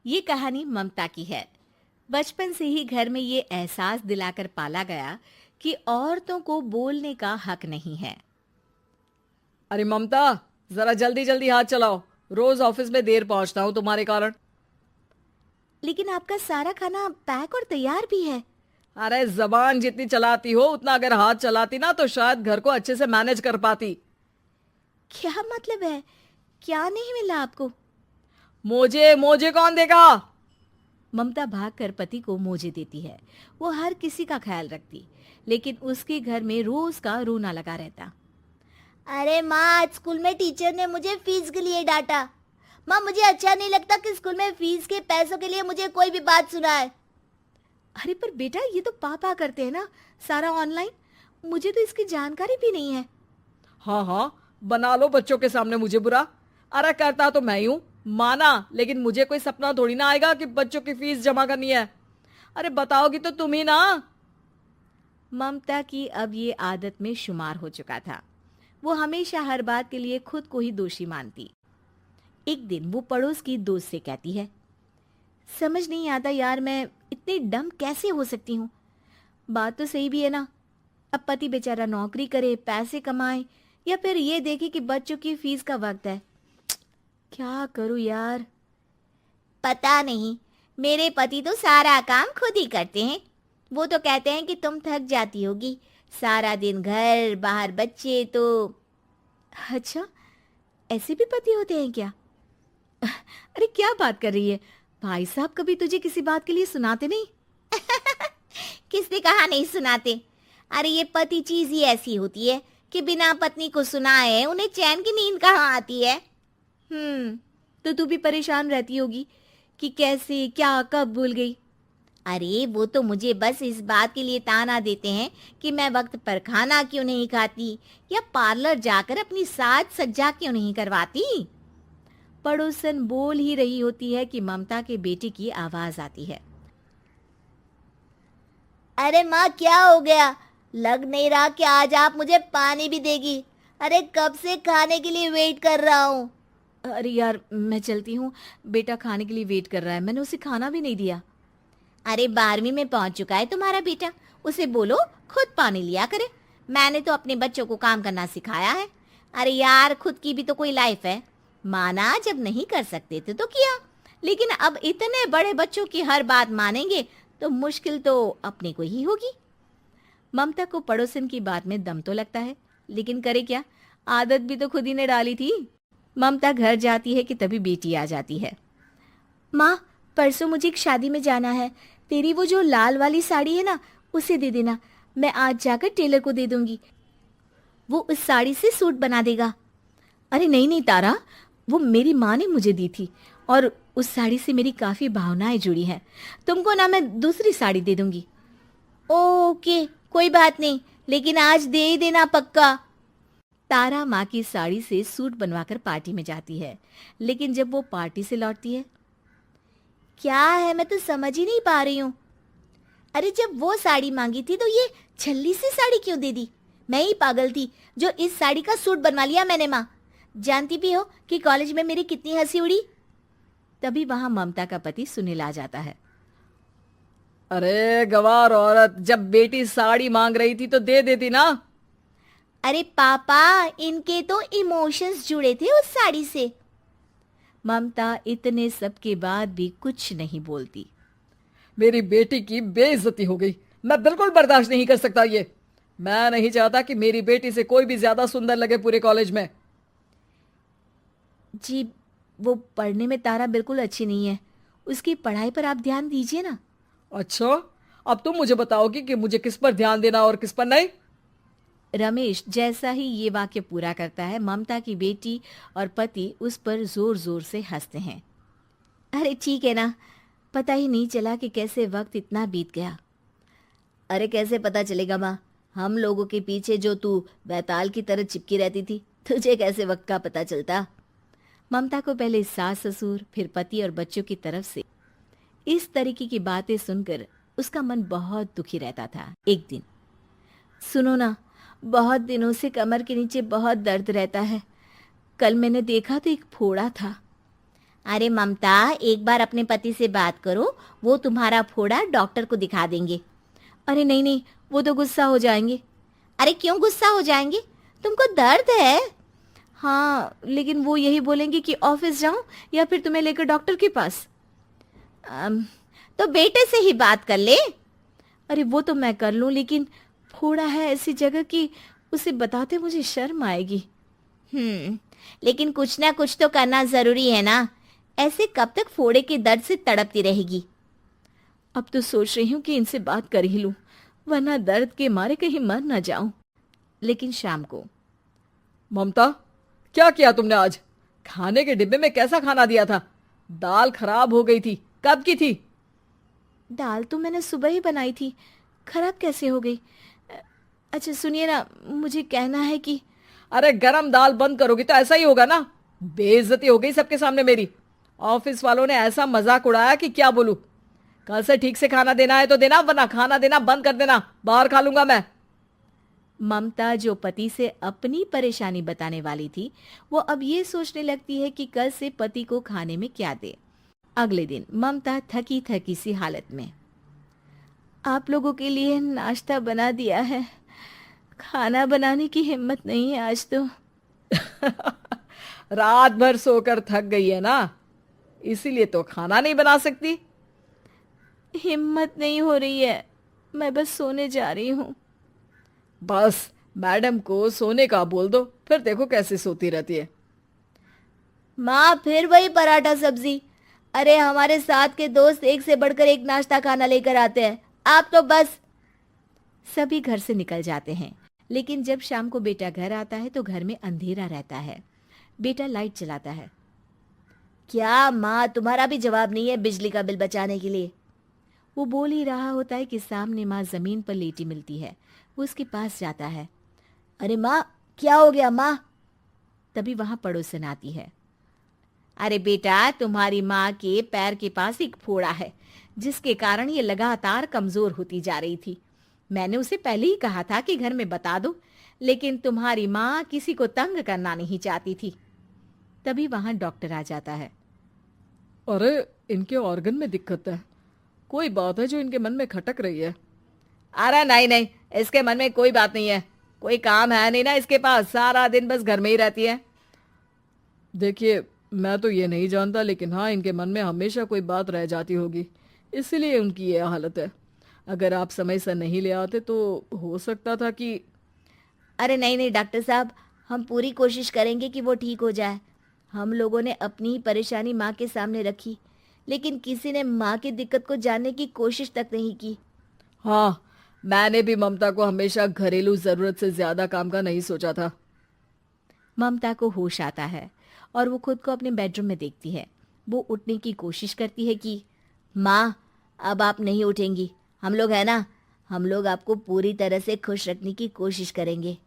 ये कहानी ममता की है। बचपन से ही घर में ये एहसास दिलाकर पाला गया कि औरतों को बोलने का हक नहीं है। अरे ममता, जरा जल्दी जल्दी हाथ चलाओ। रोज ऑफिस में देर पहुंचता हूँ तुम्हारे कारण। लेकिन आपका सारा खाना पैक और तैयार भी है। अरे जबान जितनी चलाती हो उतना अगर हाथ चलाती ना तो शायद घर को अच्छे से मैनेज कर पाती। क्या मतलब है? क्या नहीं मिला आपको? मोजे मोजे कौन देगा? ममता भागकर पति को मोजे देती है। वो हर किसी का ख्याल रखती, लेकिन उसके घर में रोज का रोना लगा रहता। अरे माँ, आज स्कूल में टीचर ने मुझे फीस के लिए डांटा। माँ, मुझे अच्छा नहीं लगता कि स्कूल में फीस के पैसों के लिए मुझे कोई भी बात सुनाए। अरे पर बेटा, ये तो पापा करते हैं ना, सारा ऑनलाइन। मुझे तो इसकी जानकारी भी नहीं है। हाँ हाँ, बना लो बच्चों के सामने मुझे बुरा। अरे करता तो मैं ही हूँ, माना, लेकिन मुझे कोई सपना थोड़ी ना आएगा कि बच्चों की फीस जमा करनी है। अरे बताओगी तो तुम ही ना। ममता की अब ये आदत में शुमार हो चुका था। वो हमेशा हर बात के लिए खुद को ही दोषी मानती। एक दिन वो पड़ोस की दोस्त से कहती है, समझ नहीं आता यार, मैं इतनी डम कैसे हो सकती हूँ। बात तो सही भी है ना। अब पति बेचारा नौकरी करे, पैसे कमाए, या फिर ये देखे कि बच्चों की फीस का वक्त है। क्या करूँ यार। पता नहीं, मेरे पति तो सारा काम खुद ही करते हैं। वो तो कहते हैं कि तुम थक जाती होगी, सारा दिन घर बाहर बच्चे। तो अच्छा, ऐसे भी पति होते हैं क्या? अरे क्या बात कर रही है? भाई साहब कभी तुझे किसी बात के लिए सुनाते नहीं? किसने कहा नहीं सुनाते? अरे ये पति चीज ही ऐसी होती है कि बिना पत्नी को सुनाए उन्हें चैन की नींद कहाँ आती है। तो तू भी परेशान रहती होगी कि कैसे, क्या, कब भूल गई। अरे वो तो मुझे बस इस बात के लिए ताना देते हैं कि मैं वक्त पर खाना क्यों नहीं खाती या पार्लर जाकर अपनी साज सज्जा क्यों नहीं करवाती। पड़ोसन बोल ही रही होती है कि ममता के बेटे की आवाज आती है। अरे माँ, क्या हो गया? लग नहीं रहा कि आज आप मुझे पानी भी देगी। अरे कब से खाने के लिए वेट कर रहा हूँ। अरे यार, मैं चलती हूँ। बेटा खाने के लिए वेट कर रहा है, मैंने उसे खाना भी नहीं दिया। अरे 12वीं में पहुंच चुका है तुम्हारा बेटा, उसे बोलो खुद पानी लिया करे। मैंने तो अपने बच्चों को काम करना सिखाया है। अरे यार, खुद की भी तो कोई लाइफ है। माना जब नहीं कर सकते थे तो किया, लेकिन अब इतने बड़े बच्चों की हर बात मानेंगे तो मुश्किल तो अपने को ही होगी। ममता को पड़ोसन की बात में दम तो लगता है, लेकिन करे क्या, आदत भी तो खुद ही ने डाली थी। ममता घर जाती है कि तभी बेटी आ जाती है। माँ, परसों मुझे एक शादी में जाना है। तेरी वो जो लाल वाली साड़ी है ना, उसे दे देना। मैं आज जाकर टेलर को दे दूंगी, वो उस साड़ी से सूट बना देगा। अरे नहीं नहीं तारा, वो मेरी माँ ने मुझे दी थी और उस साड़ी से मेरी काफी भावनाएं जुड़ी हैं। तुमको ना मैं दूसरी साड़ी दे दूंगी। ओके, कोई बात नहीं, लेकिन आज दे ही देना पक्का। तारा माँ की साड़ी से सूट बनवाकर पार्टी में जाती है, लेकिन जब वो पार्टी से लौटती है, क्या है, मैं तो समझ ही नहीं पा रही हूँ। अरे जब वो साड़ी मांगी थी तो ये छल्ली सी साड़ी क्यों दे दी? मैं ही पागल थी जो इस साड़ी का सूट बनवा लिया मैंने। माँ, जानती भी हो कि कॉलेज में मेरी कितनी हंसी उड़ी। तभी वहां ममता का पति सुनील आ जाता है। अरे गवार औरत, जब बेटी साड़ी मांग रही थी तो दे देती ना। अरे पापा, इनके तो इमोशंस जुड़े थे उस साड़ी से। ममता इतने सब के बाद भी कुछ नहीं बोलती। मेरी बेटी की बेइज्जती हो गई, मैं बिल्कुल बर्दाश्त नहीं कर सकता ये। मैं नहीं चाहता कि मेरी बेटी से कोई भी ज्यादा सुंदर लगे पूरे कॉलेज में। जी, वो पढ़ने में तारा बिल्कुल अच्छी नहीं है, उसकी पढ़ाई पर आप ध्यान दीजिए ना। अच्छा, अब तुम मुझे बताओगी कि मुझे किस पर ध्यान देना और किस पर नहीं। रमेश जैसा ही ये वाक्य पूरा करता है, ममता की बेटी और पति उस पर जोर जोर से हंसते हैं। अरे ठीक है ना, पता ही नहीं चला कि कैसे वक्त इतना बीत गया। अरे कैसे पता चलेगा माँ, हम लोगों के पीछे जो तू बैताल की तरह चिपकी रहती थी, तुझे कैसे वक्त का पता चलता। ममता को पहले सास ससुर, फिर पति और बच्चों की तरफ से इस तरीके की बातें सुनकर उसका मन बहुत दुखी रहता था। एक दिन, सुनो ना, बहुत दिनों से कमर के नीचे बहुत दर्द रहता है। कल मैंने देखा तो एक फोड़ा था। अरे ममता, एक बार अपने पति से बात करो, वो तुम्हारा फोड़ा डॉक्टर को दिखा देंगे। अरे नहीं नहीं, वो तो गुस्सा हो जाएंगे। अरे क्यों गुस्सा हो जाएंगे? तुमको दर्द है? हाँ, लेकिन वो यही बोलेंगे कि ऑफिस जाऊं या फिर तुम्हें लेकर डॉक्टर के पास। तो बेटे से ही बात कर ले। अरे वो तो मैं कर लूं, लेकिन फोड़ा है ऐसी जगह कि उसे बताते मुझे शर्म आएगी। लेकिन कुछ ना कुछ तो करना जरूरी है ना। ऐसे कब तक फोड़े के दर्द से तड़पती रहेगी? अब तो सोच रही हूँ कि इनसे बात कर ही लूं, वरना दर्द के मारे कहीं मर ना जाऊं। लेकिन शाम को, ममता, क्या किया तुमने आज? खाने के डिब्बे में कैसा खाना दिया था? दाल खराब हो गई थी। कब की थी? दाल तो मैंने सुबह ही बनाई थी, खराब कैसे हो गई? अच्छा सुनिए ना, मुझे कहना है कि अरे गरम दाल बंद करोगी तो ऐसा ही होगा ना। बेइज्जती हो गई सबके सामने मेरी। ऑफिस वालों ने ऐसा मजाक उड़ाया कि क्या बोलूं। कल से ठीक से खाना देना है तो देना, वरना खाना देना बंद कर देना। बाहर खा लूंगा मैं। ममता, जो पति से अपनी परेशानी बताने वाली थी, वो अब ये सोचने लगती है कि कल से पति को खाने में क्या दे। अगले दिन ममता थकी थकी सी हालत में, आप लोगों के लिए नाश्ता बना दिया है, खाना बनाने की हिम्मत नहीं है आज तो। रात भर सोकर थक गई है ना, इसीलिए तो खाना नहीं बना सकती। हिम्मत नहीं हो रही है, मैं बस सोने जा रही हूँ। बस मैडम को सोने का बोल दो, फिर देखो कैसे सोती रहती है। माँ, फिर वही पराठा सब्जी। अरे हमारे साथ के दोस्त एक से बढ़कर एक नाश्ता खाना लेकर आते हैं, आप तो बस। सभी घर से निकल जाते हैं, लेकिन जब शाम को बेटा घर आता है तो घर में अंधेरा रहता है। बेटा लाइट चलाता है। क्या माँ, तुम्हारा भी जवाब नहीं है बिजली का बिल बचाने के लिए? वो बोल ही रहा होता है कि सामने माँ जमीन पर लेटी मिलती है। वो उसके पास जाता है। अरे माँ, क्या हो गया माँ? तभी वहां पड़ोसन आती है। अरे बेटा, तुम्हारी माँ के पैर के पास एक फोड़ा है, जिसके कारण ये लगातार कमजोर होती जा रही थी। मैंने उसे पहले ही कहा था कि घर में बता दो, लेकिन तुम्हारी माँ किसी को तंग करना नहीं चाहती थी। तभी वहां डॉक्टर आ जाता है। अरे इनके ऑर्गन में दिक्कत है, कोई बात है जो इनके मन में खटक रही है। अरे नहीं नहीं, इसके मन में कोई बात नहीं है, कोई काम है नहीं ना इसके पास, सारा दिन बस घर में ही रहती है। देखिए, मैं तो ये नहीं जानता, लेकिन हाँ, इनके मन में हमेशा कोई बात रह जाती होगी, इसीलिए उनकी ये हालत है। अगर आप समय से नहीं ले आते तो हो सकता था कि। अरे नहीं नहीं डॉक्टर साहब, हम पूरी कोशिश करेंगे कि वो ठीक हो जाए। हम लोगों ने अपनी ही परेशानी माँ के सामने रखी, लेकिन किसी ने माँ की दिक्कत को जानने की कोशिश तक नहीं की। हाँ, मैंने भी ममता को हमेशा घरेलू जरूरत से ज्यादा काम का नहीं सोचा था। ममता को होश आता है और वो खुद को अपने बेडरूम में देखती है। वो उठने की कोशिश करती है कि माँ, अब आप नहीं उठेंगी। हम लोग है ना, हम लोग आपको पूरी तरह से खुश रखने की कोशिश करेंगे।